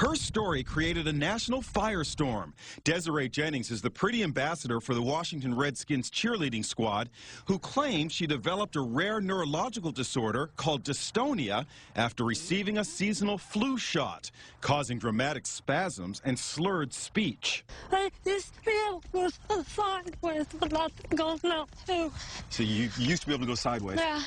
Her story created a national firestorm. Desiree Jennings is the pretty ambassador for the Washington Redskins cheerleading squad, who claims she developed a rare neurological disorder called dystonia after receiving a seasonal flu shot, causing dramatic spasms and slurred speech. I just feel sideways, but nothing goes now too. So you used to be able to go sideways? Yeah.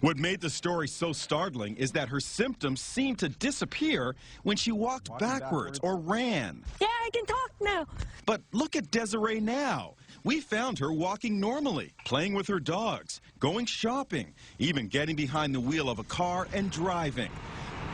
What made the story so startling is that her symptoms seemed to disappear when she walked backwards or ran. Yeah, I can talk now. But look at Desiree now. We found her walking normally, playing with her dogs, going shopping, even getting behind the wheel of a car and driving.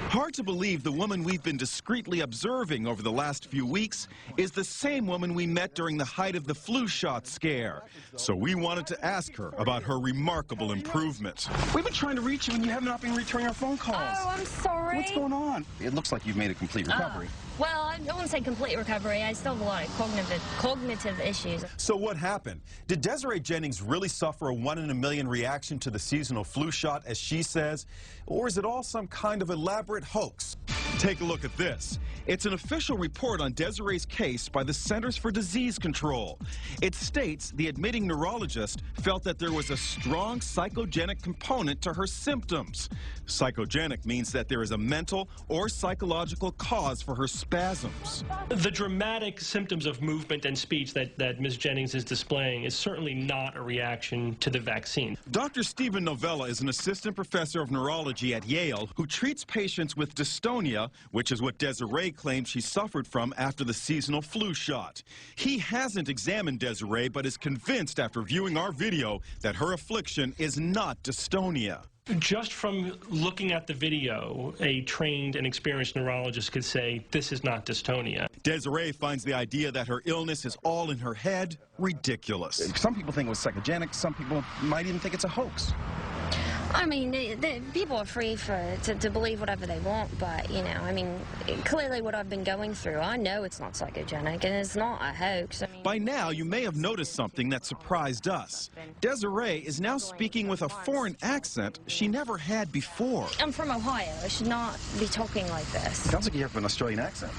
Hard to believe the woman we've been discreetly observing over the last few weeks is the same woman we met during the height of the flu shot scare. So we wanted to ask her about her remarkable improvement. We've been trying to reach you and you have not been returning our phone calls. Oh, I'm sorry. What's going on? It looks like you've made a complete recovery. Well, I don't want to say complete recovery. I still have a lot of cognitive issues. So what happened? Did Desiree Jennings really suffer a 1 in a million reaction to the seasonal flu shot, as she says? Or is it all some kind of elaborate hoax? Take a look at this. It's an official report on Desiree's case by the Centers for Disease Control. It states the admitting neurologist felt that there was a strong psychogenic component to her symptoms. Psychogenic means that there is a mental or psychological cause for her spasms. The dramatic symptoms of movement and speech that Ms. Jennings is displaying is certainly not a reaction to the vaccine. Dr. Stephen Novella is an assistant professor of neurology at Yale who treats patients with dystonia, which is what Desiree claims she suffered from after the seasonal flu shot. He hasn't examined Desiree, but is convinced after viewing our video that her affliction is not dystonia. Just from looking at the video, a trained and experienced neurologist could say this is not dystonia. Desiree finds the idea that her illness is all in her head ridiculous. Some people think it was psychogenic. Some people might even think it's a hoax. I mean, people are free to believe whatever they want, but, you know, I mean, clearly what I've been going through, I know it's not psychogenic, and it's not a hoax. I mean, by now, you may have noticed something that surprised us. Desiree is now speaking with a foreign accent she never had before. I'm from Ohio. I should not be talking like this. Sounds like you have an Australian accent.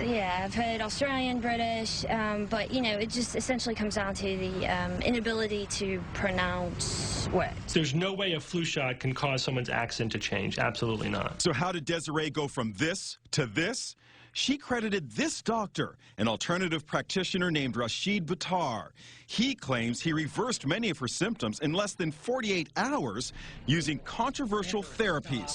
Yeah, I've heard Australian, British, but, you know, it just essentially comes down to the inability to pronounce words. There's no way a flu shot can cause someone's accent to change. Absolutely not. So how did Desiree go from this to this? She credited this doctor, an alternative practitioner named Rashid Buttar. He claims he reversed many of her symptoms in less than 48 hours using controversial therapies.